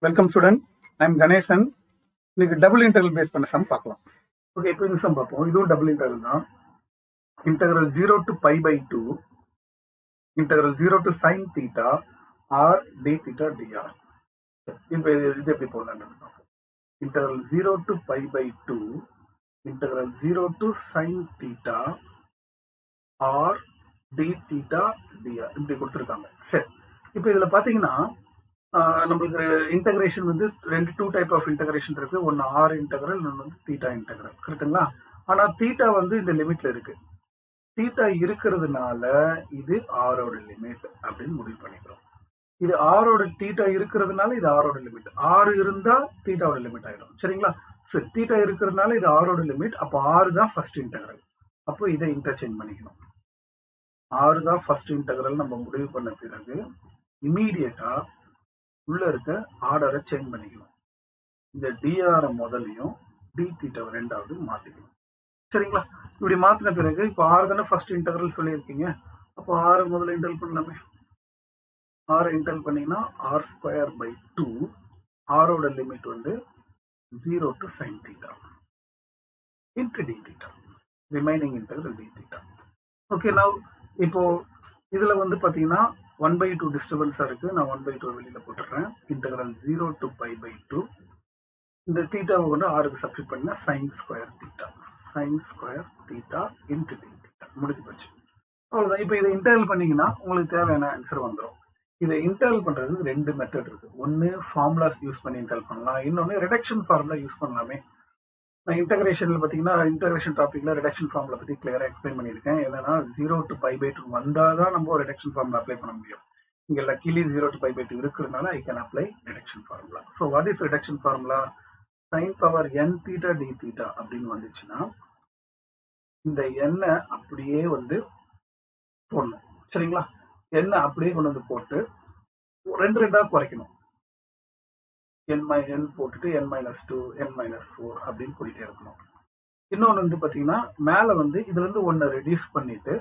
Welcome student. I'm Ganesan. இன்னைக்கு double integral base பண்ண some பார்க்கலாம். ஓகே, இப்போ இந்த சம் பார்ப்போம். இதுவும் டபுள் இன்டெக்ரல் தான். Integral 0 to pi by 2 integral 0 to sin theta r d theta dr. இப்போ இது எப்படி போடலாம்னு பார்ப்போம். Integral 0 to pi by 2 integral 0 to sin theta r d theta dr இப்படி கொடுத்துருக்காங்க. சரி, இப்போ இதில் பார்த்தீங்கன்னா நம்மளுக்கு இன்டகிரேஷன் வந்து டூ டைப் ஆஃப் இன்டகிரேஷன் இருக்கு. ஒன்று ஆர் இன்டகிரல், இன்னொன்று வந்து தீட்டா இன்டகிரல். கரெக்டுங்களா? ஆனால் தீட்டா வந்து இந்த லிமிட்ல இருக்கு. தீட்டா இருக்கிறதுனால இது ஆரோட லிமிட் அப்படின்னு முடிவு பண்ணிக்கிறோம். இது ஆரோட தீட்டா இருக்கிறதுனால இது ஆரோட லிமிட். ஆறு இருந்தா தீட்டாவோட லிமிட் ஆயிடும். சரிங்களா? சரி, தீட்டா இருக்கிறதுனால இது ஆரோட லிமிட். அப்போ ஆறு தான் ஃபர்ஸ்ட் இன்டகிரல். அப்போ இதை இன்டர்சேஞ்ச் பண்ணிக்கணும். ஆறு தான் ஃபர்ஸ்ட் இன்டகிரல் நம்ம முடிவு பண்ண பிறகு இமீடியட்டா உள்ள இருக்க ஆர்டரை சேஞ்ச் பண்ணிக்கணும். இந்த டிஆர் முதலையும் டி தீட்டாவை ரெண்டாவது மாத்திக்கணும். சரிங்களா? இப்படி மாத்தின பிறகு இப்போ ஆறு தானே ஃபர்ஸ்ட் இன்டெக்ரல் சொல்லியிருக்கீங்க. அப்போ ஆறு முதல்ல இன்டெல் பண்ணலாமே. ஆறு இன்டெல் பண்ணீங்கன்னா ஆர் ஸ்கொயர் பை 2. ஆரோட லிமிட் வந்து 0 to sin theta into d theta. Remaining integral d theta. Okay, நான் இப்போ இதுல வந்து பாத்தீங்கன்னா 1/2 டிஸ்டர்பன்ஸா இருக்கு. நான் 1/2 வெளியில போட்டுறேன். Integral 0 to pi by 2. இந்த தீட்டாவை வந்து ஆறுக்கு சப்ஸ்டிட் பண்ணா sin square theta. sin square theta into d theta. முடிஞ்சு போச்சு. அவ்வளவுதான். இப்போ இதை இன்டெகிரல் பண்ணீங்கன்னா உங்களுக்கு தேவையான ஆன்சர் வந்துடும். இதை இன்டெகிரல் பண்றதுக்கு ரெண்டு மெத்தட் இருக்கு. ஒன்னு ஃபார்முலாஸ் யூஸ் பண்ணி இன்டெகிரல் பண்ணலாம், இன்னொன்னு ரிடக்ஷன் ஃபார்முலா யூஸ் பண்ணலாமே. நான் இன்டகிரேஷன்ல பார்த்தீங்கன்னா இன்டகிரேஷன் டாபிக்ல ரிடக்ஷன் ஃபார்முலா பத்தி கிளியரா எக்ஸ்பிளைன் பண்ணியிருக்கேன். என்னன்னா 0 to pi by 2 வந்தாதான் நம்ம ரிடக்ஷன் ஃபார்முலா அப்ளை பண்ண முடியும். இங்க லக்கிலி 0 to pi by 2 இருக்கிறதுனால I can apply reduction formula. So what is reduction formula? sin power n theta d theta அப்படின்னு வந்துச்சுன்னா இந்த எண்ணை அப்படியே வந்து போடணும். சரிங்களா? எண்ணெய் அப்படியே கொண்டு வந்து போட்டு ரெண்டா குறைக்கணும். n போட்டுட்டு n-2 n-4 அப்படின்னு போயிட்டே இருக்கணும். இன்னொன்று வந்து பார்த்தீங்கன்னா மேலே வந்து இதுல இருந்து ஒன்றை ரெடியூஸ் பண்ணிட்டு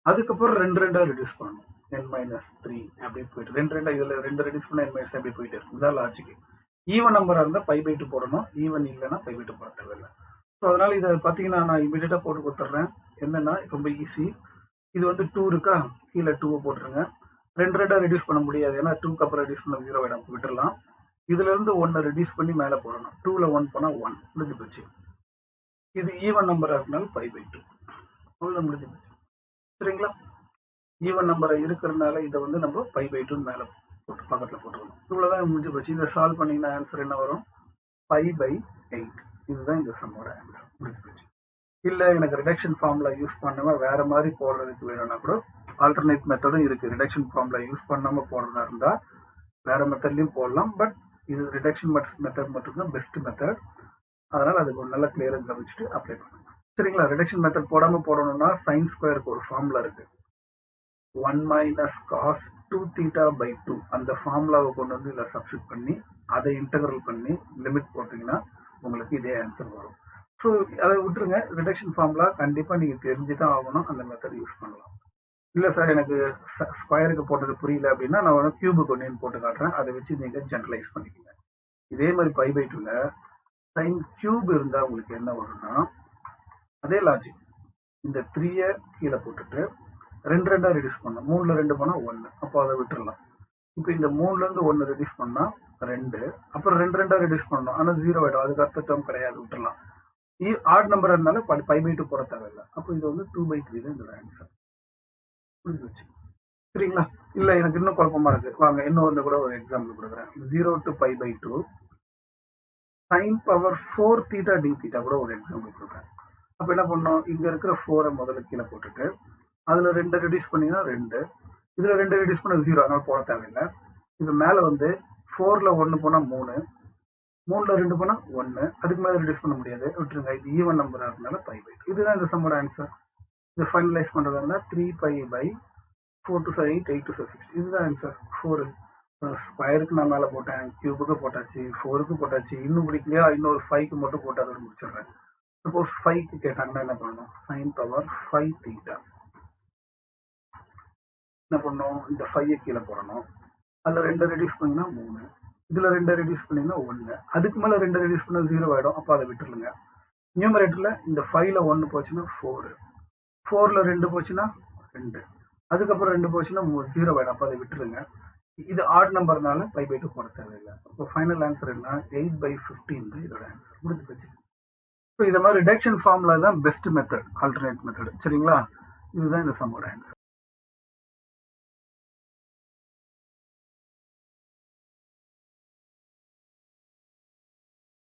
அதுக்கப்புறம் ரெண்டா ரெடியூஸ் பண்ணணும். n-3 அப்படி போயிட்டு ரெண்டா இதுல ரெண்டு ரெடியூஸ் பண்ண n- அப்படி போயிட்டே இருக்கும். இதான் லாஜிக். ஈவன் நம்பரா இருந்தால் π/2 போடணும், ஈவன் இல்லைன்னா π/2 போட தேவையில்லை. ஸோ அதனால இதை பார்த்தீங்கன்னா நான் இமீடியட்டா போட்டு கொடுத்துட்றேன். என்னன்னா ரொம்ப ஈஸி. இது வந்து 2 இருக்கா, கீழே 2 போட்டுருங்க. ரெண்டா ரெடியூஸ் பண்ண முடியாது, ஏன்னா 2க்கு அப்புறம் ரெடியூஸ் பண்ண 0 இடம் விட்டுடலாம். இதுல இருந்து ஒன்னை ரெடியூஸ் பண்ணி மேலே போடணும். 2ல 1 போனா 1 முடிஞ்சு போச்சு. இது ஈவன் நம்பரா இருக்கனால π/2 அவ்வளோ முடிஞ்சு போச்சு. சரிங்களா? ஈவன் நம்பரை இருக்கிறதுனால இதை வந்து நம்ம π/2 மேலே போட்டு பக்கத்துல போட்டுக்கணும். இவ்வளவுதான் முடிஞ்சு போச்சு. இதை சால்வ் பண்ணீங்கன்னா ஆன்சர் என்ன வரும்? 5/8. இதுதான் இந்த சம்மோட ஆன்சர். முடிஞ்சு போச்சு. இல்ல எனக்கு ரிடக்ஷன் ஃபார்முலா யூஸ் பண்ணாம வேற மாதிரி போடுறதுக்கு வேணும்னா கூட ஆல்டர்னேட் மெத்தடும் இருக்கு. ரிடக்ஷன் ஃபார்முலா யூஸ் பண்ணாம போடுறதா இருந்தா வேற மெத்தட்லயும் போடலாம். பட் இது ரிடக்ஷன் மெத்தட் மட்டும்தான் பெஸ்ட் மெத்தட். அதனால அதுக்கு ஒரு நல்ல கிளியரா கவனிச்சுட்டு அப்ளை பண்ணுங்க. சரிங்களா? ரிடக்ஷன் மெத்தட் போடாம போடணும்னா sin ஸ்கொயருக்கு ஒரு ஃபார்முலா இருக்கு. 1 minus cos 2 theta by 2 அந்த ஃபார்முலாவை கொண்டு வந்து இதில் சப்ஸ்டிட் பண்ணி அதை இன்டகிரல் பண்ணி லிமிட் போட்டீங்கன்னா உங்களுக்கு இதே ஆன்சர் வரும். ஸோ அதை விட்டுருங்க. ரிடக்ஷன் ஃபார்முலா கண்டிப்பா நீங்க தெரிஞ்சுதான் ஆகணும். அந்த மெத்தட் யூஸ் பண்ணலாம். இல்ல சார் எனக்கு ஸ்கொயருக்கு போட்டது புரியல அப்படின்னா நான் வந்து கியூபுக்கு ஒன்று போட்டு காட்டுறேன். அதை வச்சு நீங்க ஜென்ரலைஸ் பண்ணிக்கோங்க. இதே மாதிரி π/2ல sin கியூப் இருந்தா உங்களுக்கு என்ன வரும்னா அதே லாஜிக். இந்த 3 கீழே போட்டுட்டு ரெண்டா ரெடியூஸ் பண்ணணும். 3ல 2 போனா 1. அப்போ அதை விட்டுறலாம். இப்போ இந்த 3ல இருந்து 1 ரெடியூஸ் பண்ணா 2, அப்புறம் ரெண்டா ரெடியூஸ் பண்ணணும். ஆனா 0 ஆயிடும். அதுக்கு அடுத்த டேர்ம் கிடையாது, விட்டுறலாம். ஆட் நம்பர் இருந்தாலும் π/2 போட தேவையில்லை. அப்போ இது வந்து 2/3 தான் இதோட ஆன்சர். புரிஞ்சுச்சு? சரிங்களா? இல்ல எனக்கு இன்னும் குழப்பமா இருக்கு, வாங்க இன்னும் கூட ஒரு எக்ஸாம்பிள் கொடுக்குறேன். 0 to π/2 sin power 4 theta d theta கூட ஒரு எக்ஸாம்பிள் கொடுக்குறேன். அப்ப என்ன பண்ணோம்? இங்க இருக்கிற 4 முதல்ல கீழே போட்டுட்டு அதுல 2 ரெடியூஸ் பண்ணீங்கன்னா 2, இதுல 2 ரெடியூஸ் பண்ண 0, அதனால போட தேவையில்லை. இது மேல வந்து 4ல 1 போனா 3, 3ல 2 போனா 1, அதுக்கு மேல ரெடியூஸ் பண்ண முடியாது, விட்டுருங்க. இது ஈவன் நம்பரா இருந்தால π/2. இதுதான் இந்த சம்மோட ஆன்சர். இதை ஃபைனலைஸ் பண்றதா இருந்தா 3π/4 to 8, 8 to 6. இதுதான் ஆன்சர். 4 ஸ்கொயருக்கு நான் மேல போட்டேன், கியூபுக்கு போட்டாச்சு, 4க்கு போட்டாச்சு. இன்னும் பிடிக்கலையா, இன்னொரு 5க்கு மட்டும் போட்டு அதோட முடிச்சிடுறேன். சப்போஸ் 5க்கு கேட்டாங்கன்னா என்ன பண்ணணும்? sin பவர் 5 தீட்டா என்ன பண்ணணும்? இந்த 5 கீழே போடணும். அதுல 2 ரெடியூஸ் பண்ணீங்கன்னா 3, இதில் 2 ரெடியூஸ் பண்ணிங்கன்னா 1. அதுக்கு மேலே 2 ரெடியூஸ் பண்ணால் 0 ஆகிடும். அப்போ அதை விட்டுருங்க. நியூமரேட்டரில் இந்த 5ல் 1 போச்சுன்னா 4, 4ல் 2 போச்சுன்னா 2, அதுக்கப்புறம் 2 போச்சுன்னா 0 ஆகிடும். அப்போ அதை விட்டுருங்க. இது ஆட் நம்பர்னால 5/2 போட தேவையில்லை. அப்போ ஃபைனல் ஆன்சர் என்ன? 8/15 இதோட ஆன்சர் முடிஞ்சு போச்சு. இப்போ இதை மாதிரி ரிடக்ஷன் ஃபார்முலா தான் பெஸ்ட் மெத்தட், ஆல்டர்னேட் மெத்தட். சரிங்களா? இதுதான் இந்த சம்மோட ஆன்சர்.